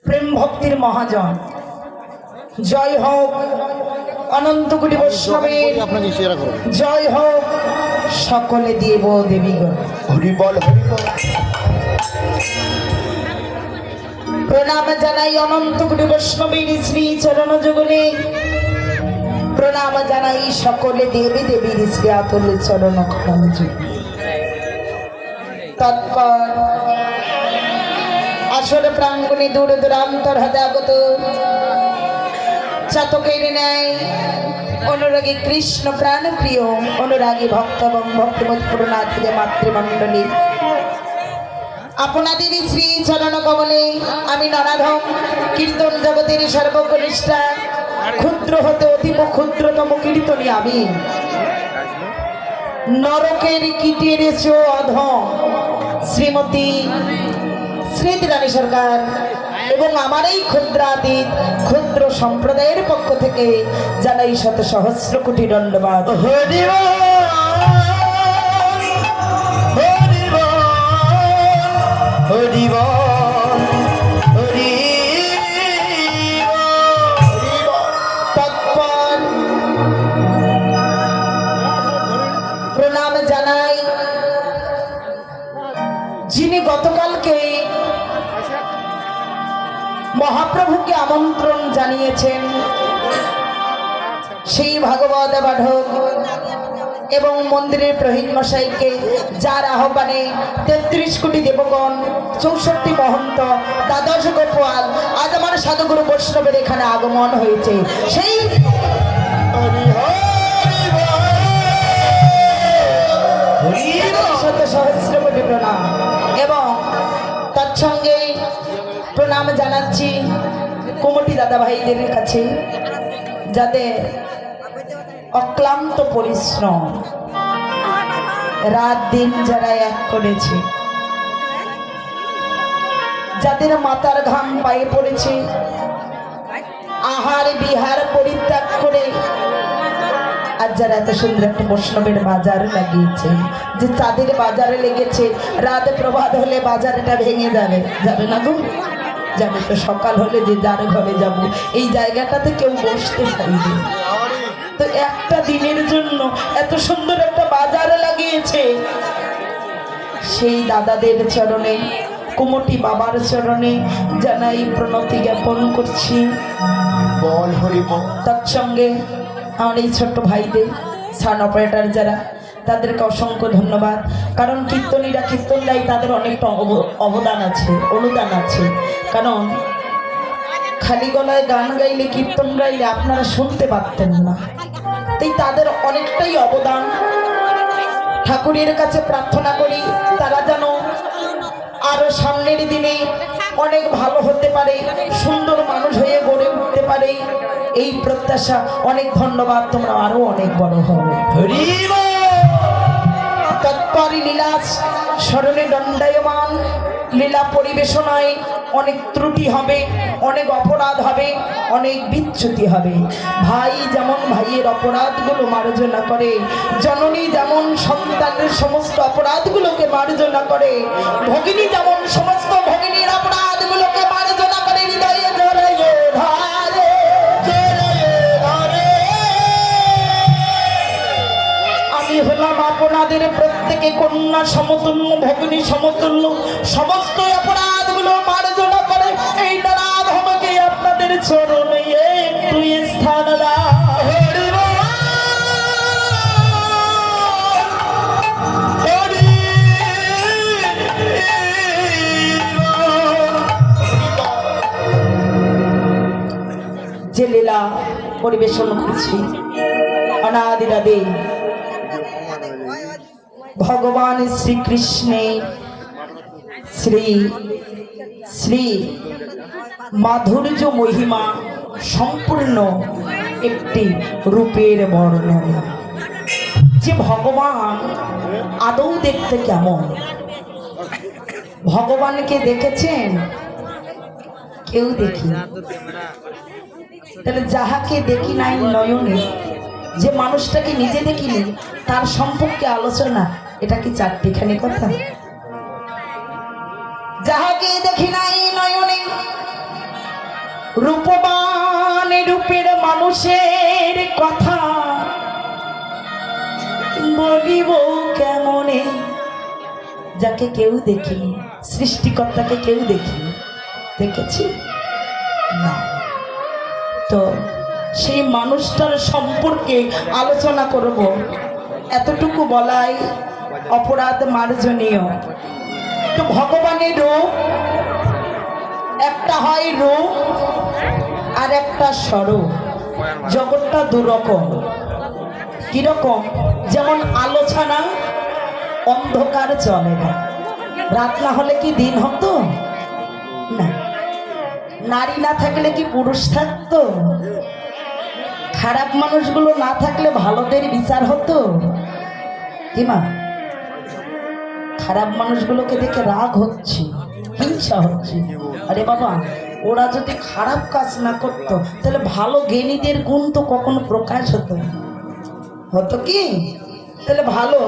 প্রেম ভক্তির মহাজন জয় হোক অনন্ত কোটি বৈষ্ণবের জয় হোক সকলে দেব দেবীগণ হরি বল হরি বল। প্রণাম জানাই অনন্ত কোটি বৈষ্ণবের শ্রী চরণ যুগলে প্রণাম জানাই সকলে দেবী দেবীর শ্রী আতুল চরণ কমল তৎপর আসলে প্রাঙ্গণে দূর দূরান্তর হাতে আগত চাতকের ন্যায় অনুরাগী কৃষ্ণ প্রাণ প্রিয় অনুরাগী ভক্ত এবং ভক্তিমৎপূর্ণাথীদের মাতৃমণ্ডলী আপনাদের শ্রী চরণ কমলে আমি নরাধম কীর্তন জগতের সর্বকনিষ্ঠা ক্ষুদ্র হতে অতীব ক্ষুদ্রতম কীর্তনী আমি নরকের কীটের চেয়েও অধম শ্রীমতী স্মৃতি রানী সরকার এবং আমার এই ক্ষুদ্রাতীত ক্ষুদ্র সম্প্রদায়ের পক্ষ থেকে জানাই শত সহস্র কোটি দণ্ডবাদ। হরি বল হরি বল হরি বল হরি বল। তৎপর প্রণাম জানাই যিনি গতকালকে মহাপ্রভুকে আমন্ত্রণ জানিয়েছেন সেই ভাগবত পাঠক এবং মন্দিরের প্রহীন মশাইকে যার আহ্বানে ৩৩ কোটি দেবগণ ৬৪ মহন্ত দ্বাদশ গোপাল আজ আমার সাধুগুরু বৈষ্ণবের এখানে আগমন হয়েছে সেই শত সহস্র কোটি প্রণাম এবং তৎসঙ্গে প্রণাম জানাচ্ছি কুমটি দাদা ভাইদের কাছে যাদের অক্লান্ত পরিশ্রম রাত দিন যারা এক করেছে যাদের মাথার ঘাম পায়ে পড়েছে আহার বিহার পরিত্যাগ করে আর যারা এত সুন্দর একটা বৈষ্ণবের বাজার লাগিয়েছে যে চাঁদের বাজারে লেগেছে রাত প্রভাত হলে বাজারটা ভেঙে যাবে যাবে না গো যাবে তো সকাল হলে যে যার ঘরে যাব এই জায়গাটাতে কেউ বসতে চাইবে তো একটা দিনের জন্য এত সুন্দর একটা বাজার লাগিয়েছে সেই দাদাদের চরণে কুমটি বাবার চরণে জানাই প্রণতি জ্ঞাপন করছি বল হরি বল। তৎসঙ্গে আমার এই ছোট্ট ভাইদের সাউন্ড অপারেটর যারা তাদেরকে অসংখ্য ধন্যবাদ কারণ কীর্তনীরা কীর্তনরাই তাদের অনেকটা অবদান আছে অনুদান আছে কারণ খালি গলায় গান গাইলে কীর্তন গাইলে আপনারা শুনতে পারতেন না তাই তাদের অনেকটাই অবদান ঠাকুরের কাছে প্রার্থনা করি তারা যেন আরো সামনের দিনে অনেক ভালো হতে পারে সুন্দর মানুষ হয়ে গড়ে উঠতে পারে এই প্রত্যাশা অনেক ধন্যবাদ তোমরা আরো অনেক বড় হবে হরি বল। তৎপরই লীলা স্মরণে দণ্ডায়মান লীলা পরিবেশনায় অনেক ত্রুটি হবে অনেক অপরাধ হবে অনেক বিচ্যুতি হবে ভাই যেমন ভাইয়ের অপরাধগুলো মার্জনা করে জননী যেমন সন্তানের সমস্ত অপরাধগুলোকে মার্জনা করে ভগিনী যেমন সমস্ত ভগিনীর অপরাধগুলোকে মার্জনা করে হৃদয়ে জড়াইয়ে ধারে আমি হলাম আপনাদের প্রত্যেকে কন্যা সমতুল্য ভগিনী সমতুল্য সমস্ত অপরাধগুলো মার্জনা করে এই নারাধ আমাকে আপনাদের চরণে একটু স্থান দাও হরি বল হরি বল। যে লীলা পরিবেশন করছি অনাদিরাদে ভগবান শ্রীকৃষ্ণের শ্রী শ্রী মাধুর্য মহিমা সম্পূর্ণ একটি রূপের বর্ণনা যে ভগবান আদৌ দেখতে কেমন ভগবানকে দেখেছেন কেউ দেখি তাহলে যাহাকে দেখি নাই নয়নে যে মানুষটাকে নিজে দেখিনি তার সম্পর্কে আলোচনা এটা কি চারটিখানি কথা যাহাকে দেখি নাই নয়নে রূপবান রূপের মানুষের কথা বলিব কেমনে, যাকে কেউ দেখিনি, সৃষ্টিকর্তাকে কেউ দেখিনি, দেখেছি না। তো সেই মানুষটার সম্পর্কে আলোচনা করব, এতটুকু বলাই অপরাধ মার্জনীয়। তো ভগবানের রূপ একটা হয় রূপ আর একটা স্বরূপ। জগৎটা দুরকম। কিরকম? যেমন আলো ছাড়া অন্ধকার চলে না। রাত না হলে কি দিন হতো না? নারী না থাকলে কি পুরুষ থাকতো? খারাপ মানুষগুলো না থাকলে ভালোদের বিচার হতো কি মা? খারাপ মানুষগুলোকে দেখে রাগ হচ্ছে, হিংসা হচ্ছে। আরে বাবা, ওরা যদি খারাপ কাজ না করতো তাহলে ভালো জ্ঞানীদের গুণ তো কখনো প্রকাশ হতো কি? তাহলে ভালো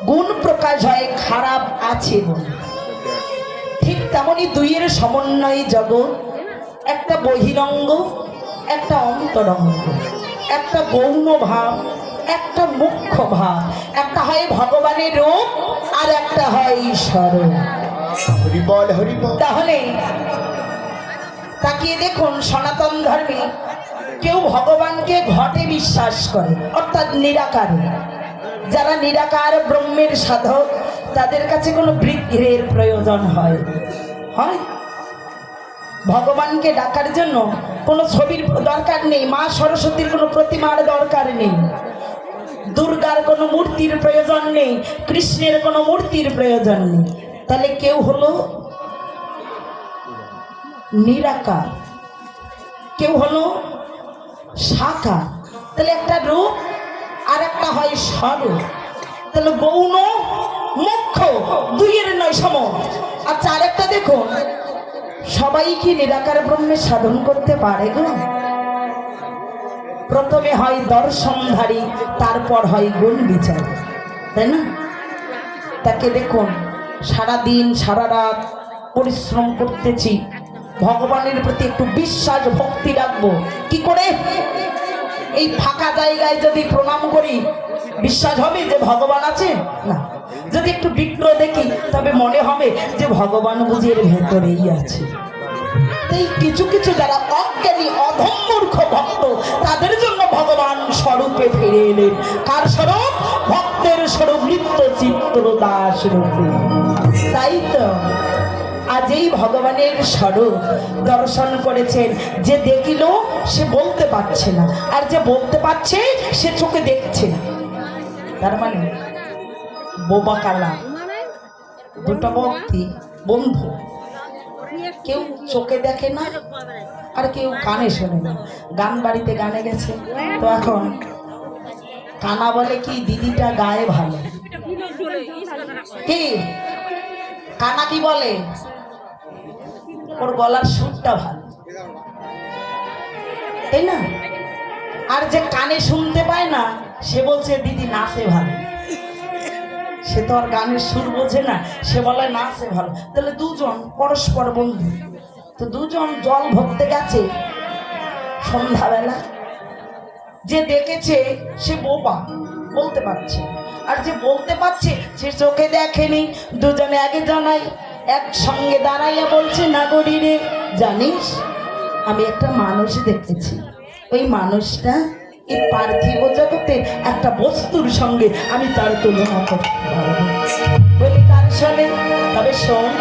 গুণ প্রকাশ হয় খারাপ আছে বলে। ঠিক তেমনই দুইয়ের সমন্বয়ে জগৎ, একটা বহিরঙ্গ একটা অন্তরঙ্গ, একটা গৌণ ভাব একটা মুখ্য ভাব, একটা হয় ভগবানের রূপ আর একটা হয় ঈশ্বর। হরি বল হরি বল। তাহলে তাকিয়ে দেখুন, সনাতন ধর্মে কেউ ভগবানকে ঘটে বিশ্বাস করে, অর্থাৎ নিরাকারে। যারা নিরাকার ব্রহ্মের সাধক তাদের কাছে কোনো বিগ্রহের প্রয়োজন হয়? ভগবানকে ডাকার জন্য কোনো ছবির দরকার নেই, মা সরস্বতীর কোনো প্রতিমার দরকার নেই, দুর্গার কোনো মূর্তির প্রয়োজন নেই, কৃষ্ণের কোনো মূর্তির প্রয়োজন নেই। তাহলে কেউ হলো নিরাকার, কেউ হলো সাকার। তাহলে একটা রূপ আর একটা হয় স্বরূপ। তাহলে গৌণ মুখ্য দুইয়ের নয় সম। আচ্ছা, আরেকটা দেখুন, সবাই কি নিরাকার ব্রহ্মের সাধন করতে পারে গো? প্রথমে হয় দর্শনধারী, তারপর হয় গুণ বিচার, তাই না? তাকে দেখুন, সারা দিন সারা রাত পরিশ্রম করতেছি, ভগবানের প্রতি একটু বিশ্বাস ভক্তি রাখবো কি করে? এই ফাঁকা জায়গায় যদি প্রণাম করি বিশ্বাস হবে যে ভগবান আছে? না। যদি একটু বিগ্রহ দেখি তবে মনে হবে যে ভগবান বুঝি এর ভেতরেই আছে। এই কিছু কিছু যারা অজ্ঞানী অধমূর্খ ভক্ত, তাদের জন্য ভগবান স্বরূপে ফিরে এলেন। কার স্বরূপ? ভক্তের স্বরূপ, নিত্য চিত্র দাস রূপে। তাই তো আজ এই ভগবানের স্বরূপ দর্শন করেছেন। যে দেখিল সে বলতে পারছে না, আর যে বলতে পারছে সে চোখে দেখছে না। তার মানে বোবা কালা দুটো ভক্তি বন্ধু, কেউ চোখে দেখে না আর কেউ কানে শোনে না। গান বাড়িতে গানে গেছে, তো এখন কানা বলে কি দিদিটা গায়ে ভালো, কি কানা কি বলে? ওর গলার সুরটা ভালো, তাই না? আর যে কানে শুনতে পায় না সে বলছে দিদি নাচে ভালো। সে তো আর গানের সুর বোঝে না, সে বলে নাচে ভালো। তাহলে দুজন পরস্পর বন্ধু, তো দুজন জল ভরতে গেছে সন্ধ্যাবেলা। যে দেখেছে সে বোবা, বলতে পারছে, আর যে বলতে পারছে সে চোখে দেখেনি। দুজনে আগে জানাই একসঙ্গে দাঁড়াইয়া বলছে, নাগরী রে, জানিস আমি একটা মানুষ দেখেছি। ওই মানুষটা এই পার্থিব জগতে একটা বস্তুর সঙ্গে আমি তার তুলনা করতে পারবো। বলি কার সাথে? তবে শোন,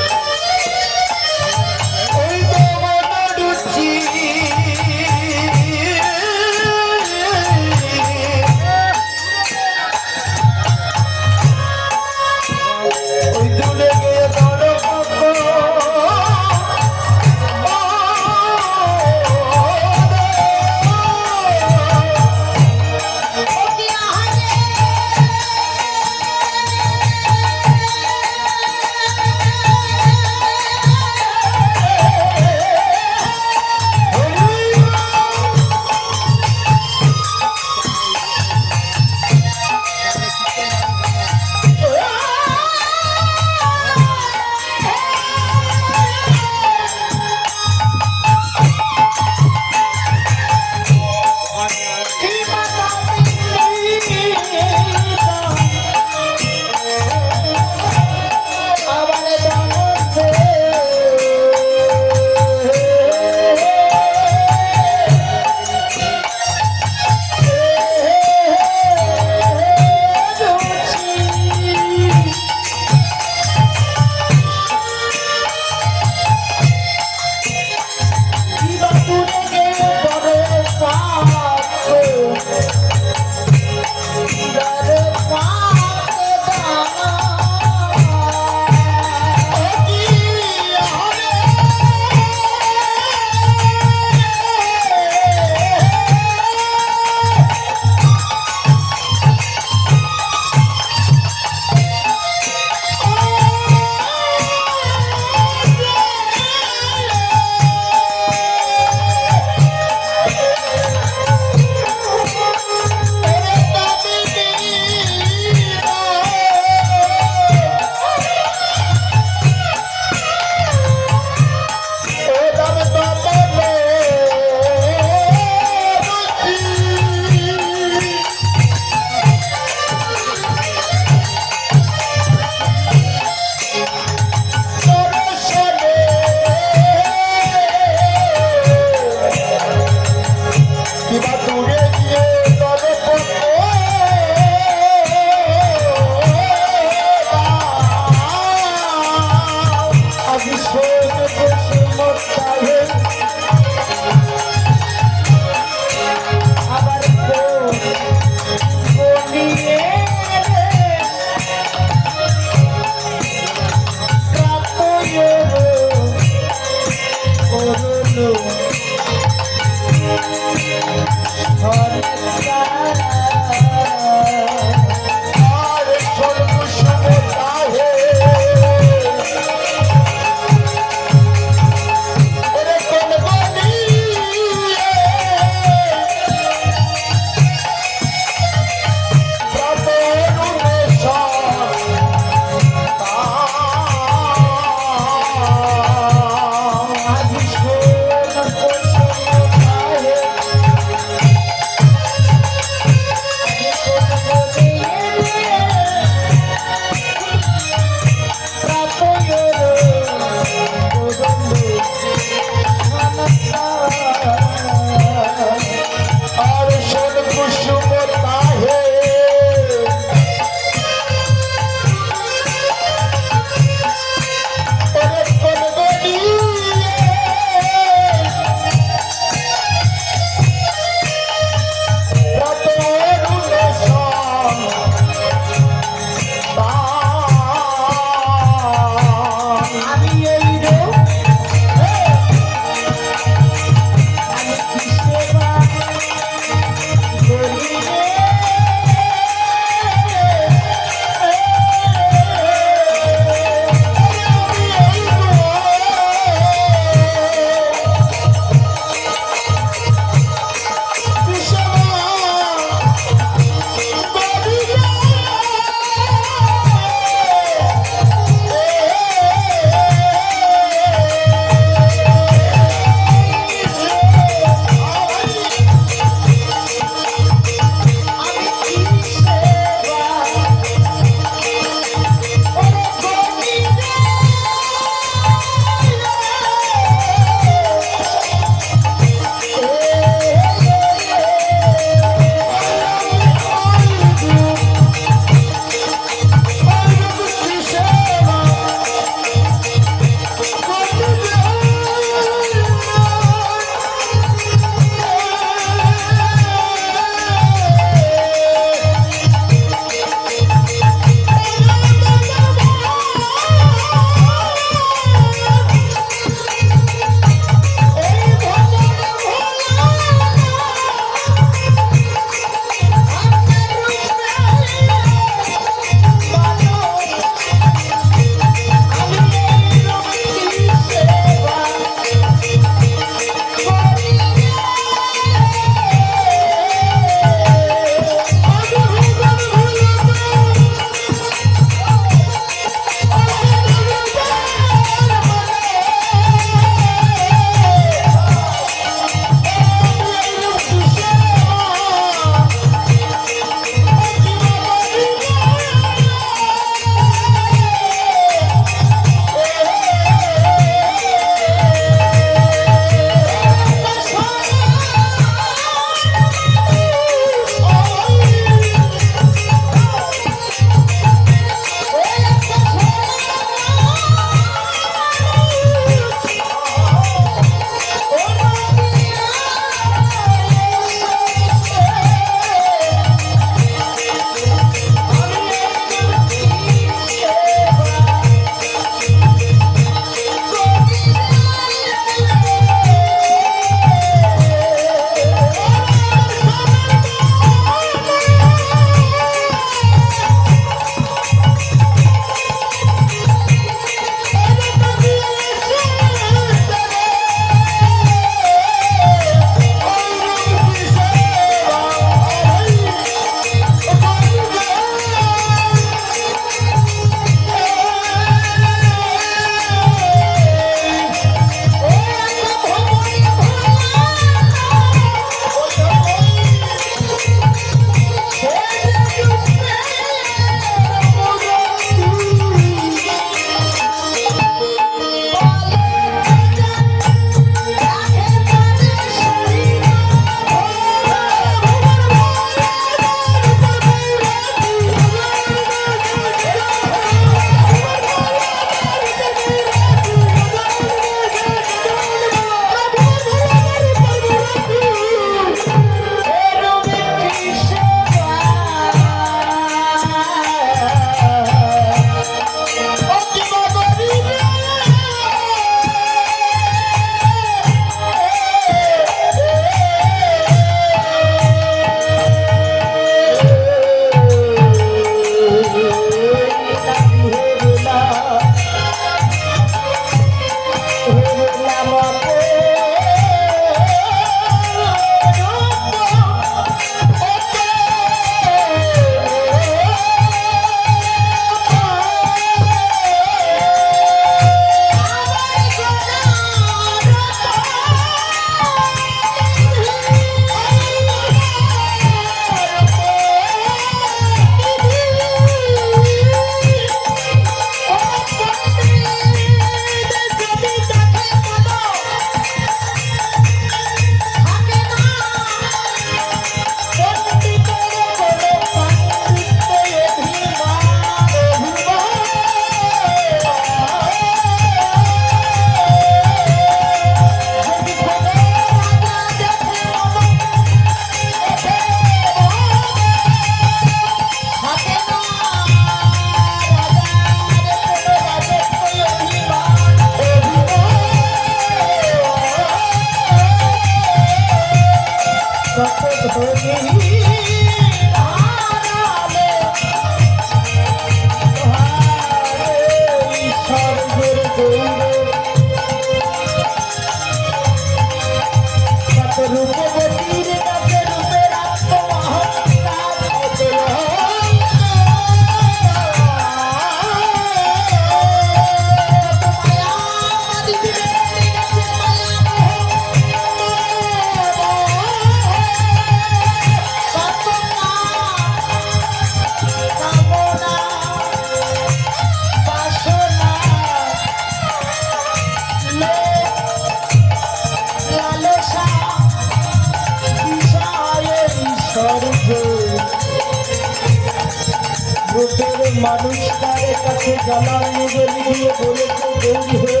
মানুষ তার কাছে জানার নিবেদন দিয়ে বলেছে গৌরী হয়ে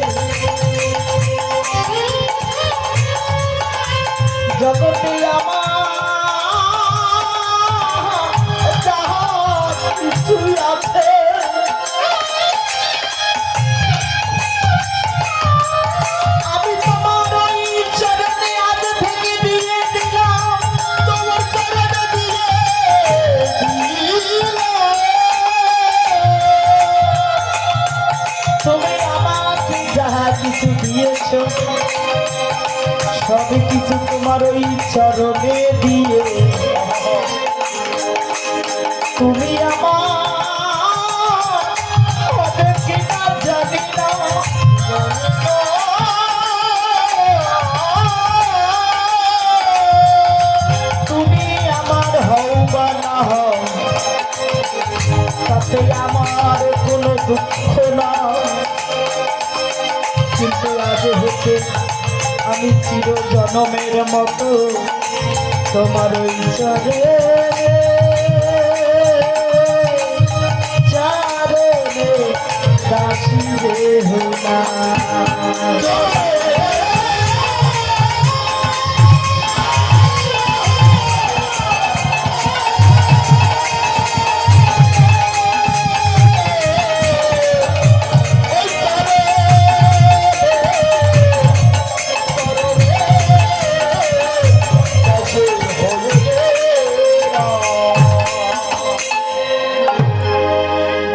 জগতে আমার যাহা কিছুই আছে আমি তোমার ওই চরণে আজ থেকে দিয়ে দিলাম তোমার চরণে দিয়ে তুমি আমাকে যাহা কিছু দিয়েছ সবই কিছু তোমার ওই চরণে দিয়ে তুমি আমার হবে কিনা জানি না তুমি আমার হও বা না হও তাতে আমার কোনো দুঃখ না কিন্তু আজ হতে আমি চির জনমের মতো তোমার ওই চরণে দাসী রে হোনা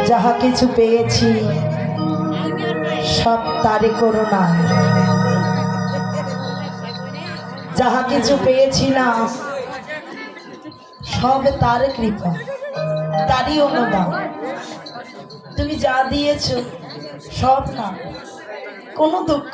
যাহা কিছু পেয়েছি সব তারে করুণা যাহা কিছু পেয়েছি না সব তার কৃপা তারই অনুদান তুমি যা দিয়েছ সব না কোনো দুঃখ